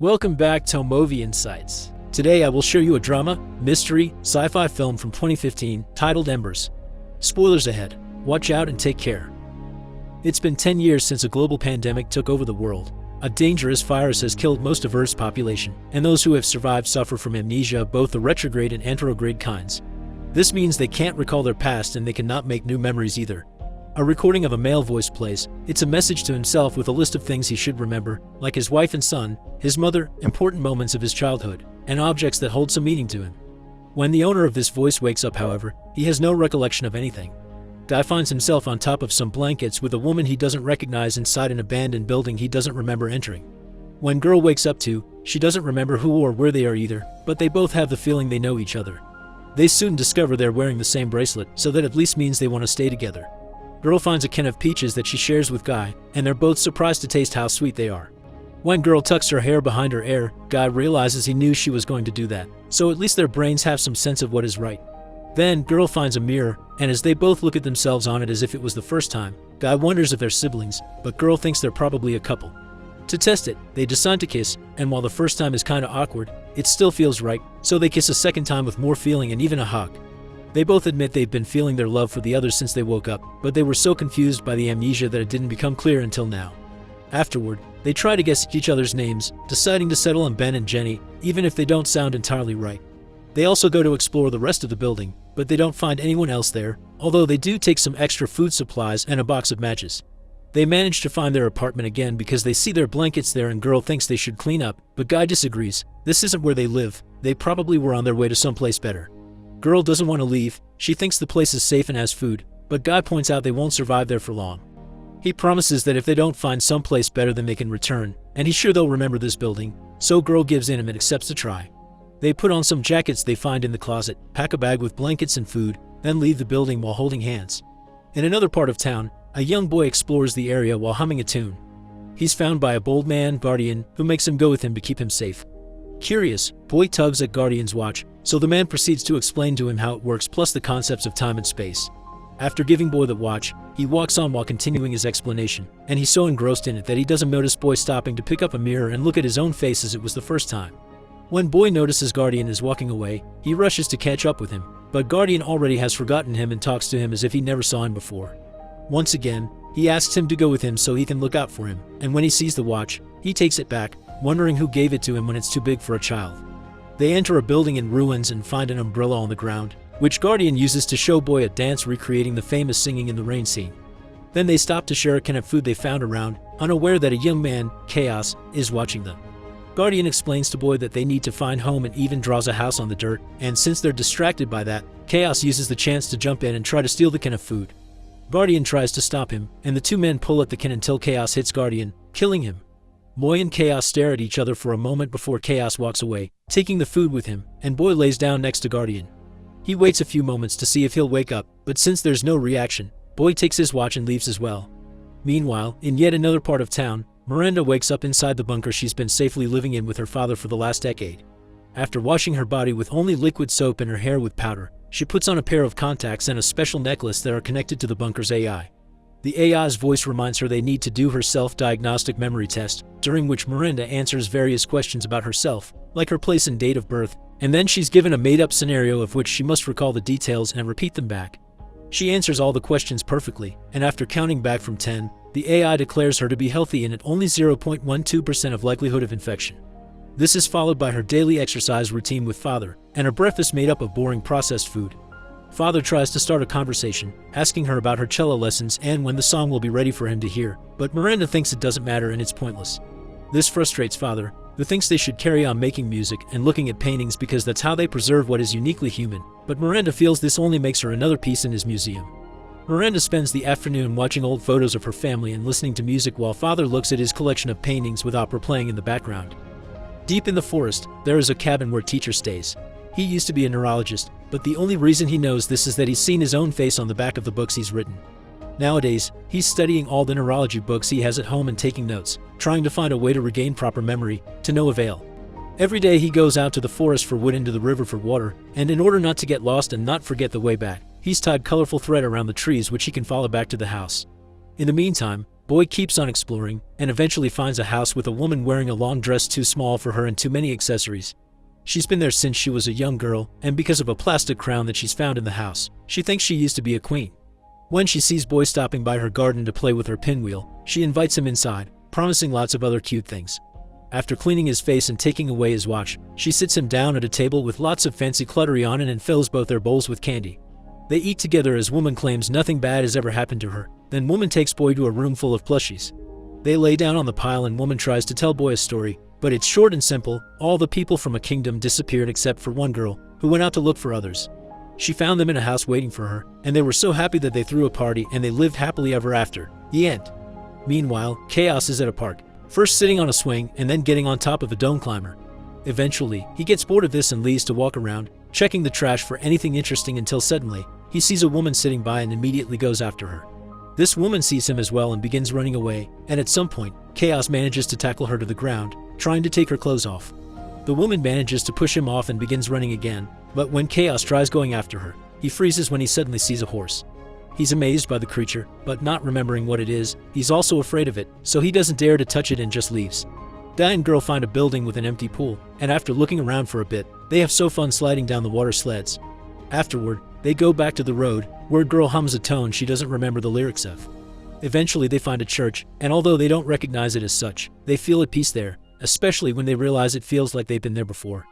Welcome back to Movie Insights. Today I will show you a drama, mystery, sci-fi film from 2015 titled Embers. Spoilers ahead. Watch out and take care. It's been 10 years since a global pandemic took over the world. A dangerous virus has killed most of Earth's population, and those who have survived suffer from amnesia of both the retrograde and anterograde kinds. This means they can't recall their past and they cannot make new memories either. A recording of a male voice plays. It's a message to himself with a list of things he should remember, like his wife and son, his mother, important moments of his childhood, and objects that hold some meaning to him. When the owner of this voice wakes up, however, he has no recollection of anything. Guy finds himself on top of some blankets with a woman he doesn't recognize inside an abandoned building he doesn't remember entering. When girl wakes up too, she doesn't remember who or where they are either, but they both have the feeling they know each other. They soon discover they're wearing the same bracelet, so that at least means they want to stay together. Girl finds a can of peaches that she shares with Guy, and they're both surprised to taste how sweet they are. When girl tucks her hair behind her ear, Guy realizes he knew she was going to do that, so at least their brains have some sense of what is right. Then, girl finds a mirror, and as they both look at themselves on it as if it was the first time, Guy wonders if they're siblings, but girl thinks they're probably a couple. To test it, they decide to kiss, and while the first time is kinda awkward, it still feels right, so they kiss a second time with more feeling and even a hug. They both admit they've been feeling their love for the other since they woke up, but they were so confused by the amnesia that it didn't become clear until now. Afterward, they try to guess each other's names, deciding to settle on Ben and Jenny, even if they don't sound entirely right. They also go to explore the rest of the building, but they don't find anyone else there, although they do take some extra food supplies and a box of matches. They manage to find their apartment again because they see their blankets there and girl thinks they should clean up, but Guy disagrees. This isn't where they live, they probably were on their way to someplace better. Girl doesn't want to leave, she thinks the place is safe and has food, but Guy points out they won't survive there for long. He promises that if they don't find someplace better then they can return, and he's sure they'll remember this building, so girl gives in and accepts to try. They put on some jackets they find in the closet, pack a bag with blankets and food, then leave the building while holding hands. In another part of town, a young boy explores the area while humming a tune. He's found by a bold man, Guardian, who makes him go with him to keep him safe. Curious, boy tugs at Guardian's watch, so the man proceeds to explain to him how it works plus the concepts of time and space. After giving boy the watch, he walks on while continuing his explanation, and he's so engrossed in it that he doesn't notice boy stopping to pick up a mirror and look at his own face as it was the first time. When boy notices Guardian is walking away, he rushes to catch up with him, but Guardian already has forgotten him and talks to him as if he never saw him before. Once again, he asks him to go with him so he can look out for him, and when he sees the watch, he takes it back, wondering who gave it to him when it's too big for a child. They enter a building in ruins and find an umbrella on the ground, which Guardian uses to show boy a dance recreating the famous Singing in the Rain scene. Then they stop to share a can of food they found around, unaware that a young man, Chaos, is watching them. Guardian explains to boy that they need to find home and even draws a house on the dirt, and since they're distracted by that, Chaos uses the chance to jump in and try to steal the can of food. Guardian tries to stop him, and the two men pull at the can until Chaos hits Guardian, killing him. Boy and Chaos stare at each other for a moment before Chaos walks away, taking the food with him, and boy lays down next to Guardian. He waits a few moments to see if he'll wake up, but since there's no reaction, boy takes his watch and leaves as well. Meanwhile, in yet another part of town, Miranda wakes up inside the bunker she's been safely living in with her father for the last decade. After washing her body with only liquid soap and her hair with powder, she puts on a pair of contacts and a special necklace that are connected to the bunker's AI. The AI's voice reminds her they need to do her self-diagnostic memory test, during which Miranda answers various questions about herself, like her place and date of birth, and then she's given a made-up scenario of which she must recall the details and repeat them back. She answers all the questions perfectly, and after counting back from 10, the AI declares her to be healthy and at only 0.12% of likelihood of infection. This is followed by her daily exercise routine with father, and a breakfast made up of boring processed food. Father tries to start a conversation, asking her about her cello lessons and when the song will be ready for him to hear, but Miranda thinks it doesn't matter and it's pointless. This frustrates father, who thinks they should carry on making music and looking at paintings because that's how they preserve what is uniquely human, but Miranda feels this only makes her another piece in his museum. Miranda spends the afternoon watching old photos of her family and listening to music while father looks at his collection of paintings with opera playing in the background. Deep in the forest, there is a cabin where teacher stays. He used to be a neurologist, but the only reason he knows this is that he's seen his own face on the back of the books he's written. Nowadays, he's studying all the neurology books he has at home and taking notes, trying to find a way to regain proper memory, to no avail. Every day he goes out to the forest for wood, into the river for water, and in order not to get lost and not forget the way back, he's tied colorful thread around the trees which he can follow back to the house. In the meantime, Boy keeps on exploring, and eventually finds a house with a woman wearing a long dress too small for her and too many accessories. She's been there since she was a young girl, and because of a plastic crown that she's found in the house, she thinks she used to be a queen. When she sees Boy stopping by her garden to play with her pinwheel, she invites him inside, promising lots of other cute things. After cleaning his face and taking away his watch, she sits him down at a table with lots of fancy cluttery on it and fills both their bowls with candy. They eat together as woman claims nothing bad has ever happened to her. Then woman takes Boy to a room full of plushies. They lay down on the pile and woman tries to tell Boy a story, but it's short and simple. All the people from a kingdom disappeared except for one girl, who went out to look for others. She found them in a house waiting for her, and they were so happy that they threw a party and they lived happily ever after. The end. Meanwhile, Chaos is at a park, first sitting on a swing and then getting on top of a dome climber. Eventually, he gets bored of this and leaves to walk around, checking the trash for anything interesting until suddenly, he sees a woman sitting by and immediately goes after her. This woman sees him as well and begins running away, and at some point, Chaos manages to tackle her to the ground, trying to take her clothes off. The woman manages to push him off and begins running again, but when Chaos tries going after her, he freezes when he suddenly sees a horse. He's amazed by the creature, but not remembering what it is, he's also afraid of it, so he doesn't dare to touch it and just leaves. Guy and girl find a building with an empty pool, and after looking around for a bit, they have so fun sliding down the water sleds. Afterward, they go back to the road, where girl hums a tone she doesn't remember the lyrics of. Eventually they find a church, and although they don't recognize it as such, they feel at peace there, especially when they realize it feels like they've been there before.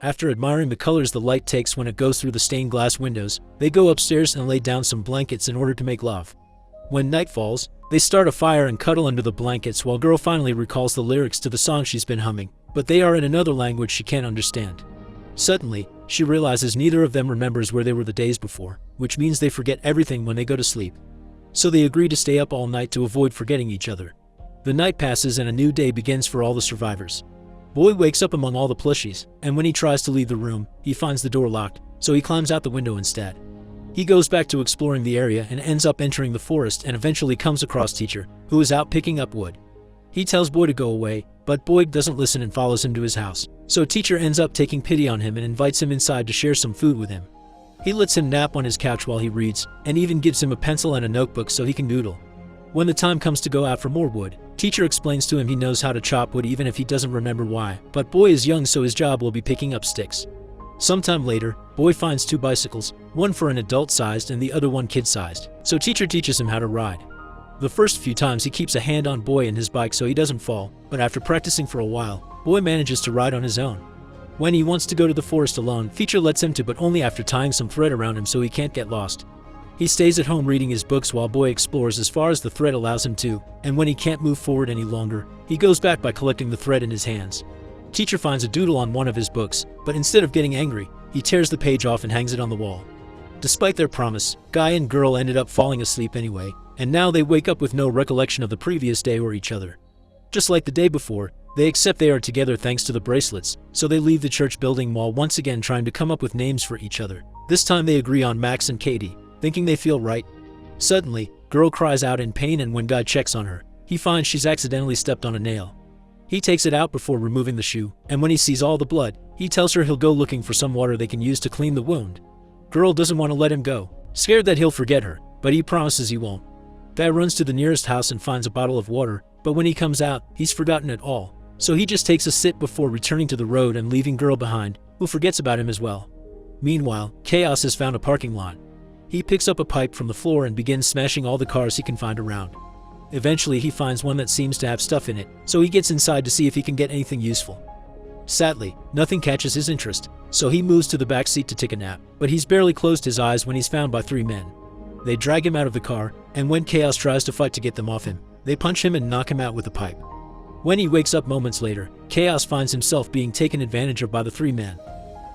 After admiring the colors the light takes when it goes through the stained glass windows, they go upstairs and lay down some blankets in order to make love. When night falls, they start a fire and cuddle under the blankets while girl finally recalls the lyrics to the song she's been humming, but they are in another language she can't understand. Suddenly, she realizes neither of them remembers where they were the days before, which means they forget everything when they go to sleep. So they agree to stay up all night to avoid forgetting each other. The night passes and a new day begins for all the survivors. Boy wakes up among all the plushies, and when he tries to leave the room, he finds the door locked, so he climbs out the window instead. He goes back to exploring the area and ends up entering the forest and eventually comes across Teacher, who is out picking up wood. He tells Boy to go away, but Boy doesn't listen and follows him to his house, so Teacher ends up taking pity on him and invites him inside to share some food with him. He lets him nap on his couch while he reads, and even gives him a pencil and a notebook so he can doodle. When the time comes to go out for more wood, Teacher explains to him he knows how to chop wood even if he doesn't remember why, but Boy is young so his job will be picking up sticks. Sometime later, Boy finds two bicycles, one for an adult-sized and the other one kid-sized, so Teacher teaches him how to ride. The first few times he keeps a hand on Boy and his bike so he doesn't fall, but after practicing for a while, Boy manages to ride on his own. When he wants to go to the forest alone, Teacher lets him to, but only after tying some thread around him so he can't get lost. He stays at home reading his books while Boy explores as far as the thread allows him to, and when he can't move forward any longer, he goes back by collecting the thread in his hands. Teacher finds a doodle on one of his books, but instead of getting angry, he tears the page off and hangs it on the wall. Despite their promise, Guy and girl ended up falling asleep anyway, and now they wake up with no recollection of the previous day or each other. Just like the day before, they accept they are together thanks to the bracelets, so they leave the church building while once again trying to come up with names for each other. This time they agree on Max and Katie, thinking they feel right. Suddenly, girl cries out in pain, and when Guy checks on her, he finds she's accidentally stepped on a nail. He takes it out before removing the shoe, and when he sees all the blood, he tells her he'll go looking for some water they can use to clean the wound. Girl doesn't want to let him go, scared that he'll forget her, but he promises he won't. Guy runs to the nearest house and finds a bottle of water, but when he comes out, he's forgotten it all, so he just takes a sip before returning to the road and leaving girl behind, who forgets about him as well. Meanwhile, Chaos has found a parking lot. He picks up a pipe from the floor and begins smashing all the cars he can find around. Eventually he finds one that seems to have stuff in it, so he gets inside to see if he can get anything useful. Sadly, nothing catches his interest, so he moves to the back seat to take a nap, but he's barely closed his eyes when he's found by three men. They drag him out of the car, and when Chaos tries to fight to get them off him, they punch him and knock him out with a pipe. When he wakes up moments later, Chaos finds himself being taken advantage of by the three men.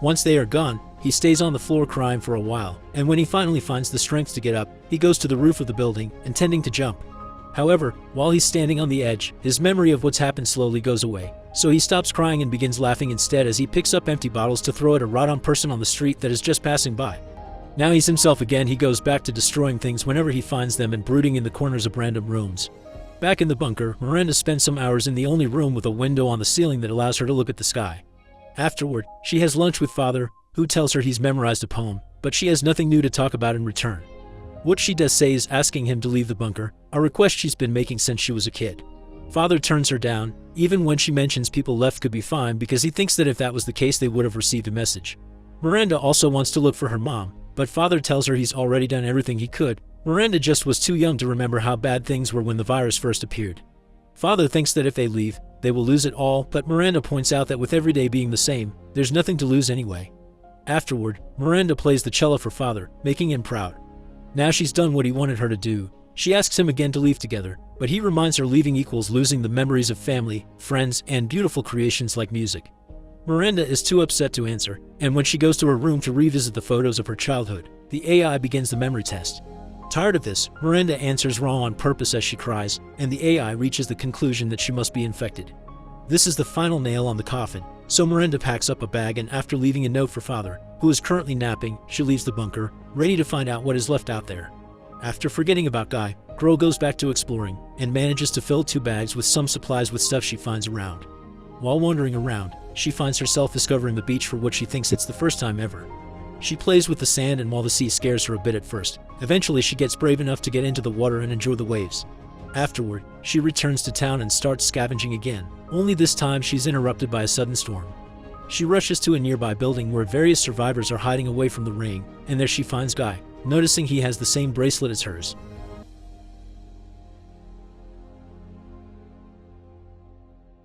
Once they are gone, he stays on the floor crying for a while, and when he finally finds the strength to get up, he goes to the roof of the building, intending to jump. However, while he's standing on the edge, his memory of what's happened slowly goes away, so he stops crying and begins laughing instead as he picks up empty bottles to throw at a random person on the street that is just passing by. Now he's himself again. He goes back to destroying things whenever he finds them and brooding in the corners of random rooms. Back in the bunker, Miranda spends some hours in the only room with a window on the ceiling that allows her to look at the sky. Afterward, she has lunch with Father, who tells her he's memorized a poem, but she has nothing new to talk about in return. What she does say is asking him to leave the bunker, a request she's been making since she was a kid. Father turns her down, even when she mentions people left could be fine, because he thinks that if that was the case they would have received a message. Miranda also wants to look for her mom, but Father tells her he's already done everything he could. Miranda just was too young to remember how bad things were when the virus first appeared. Father thinks that if they leave, they will lose it all, but Miranda points out that with every day being the same, there's nothing to lose anyway. Afterward, Miranda plays the cello for Father, making him proud. Now she's done what he wanted her to do. She asks him again to leave together, but he reminds her leaving equals losing the memories of family, friends, and beautiful creations like music. Miranda is too upset to answer, and when she goes to her room to revisit the photos of her childhood, the AI begins the memory test. Tired of this, Miranda answers wrong on purpose as she cries, and the AI reaches the conclusion that she must be infected. This is the final nail on the coffin, so Miranda packs up a bag, and after leaving a note for Father, who is currently napping, she leaves the bunker, ready to find out what is left out there. After forgetting about Guy, Girl goes back to exploring, and manages to fill 2 bags with some supplies with stuff she finds around. While wandering around, she finds herself discovering the beach for what she thinks it's the first time ever. She plays with the sand, and while the sea scares her a bit at first, eventually she gets brave enough to get into the water and enjoy the waves. Afterward, she returns to town and starts scavenging again, only this time she's interrupted by a sudden storm. She rushes to a nearby building where various survivors are hiding away from the rain, and there she finds Guy, noticing he has the same bracelet as hers.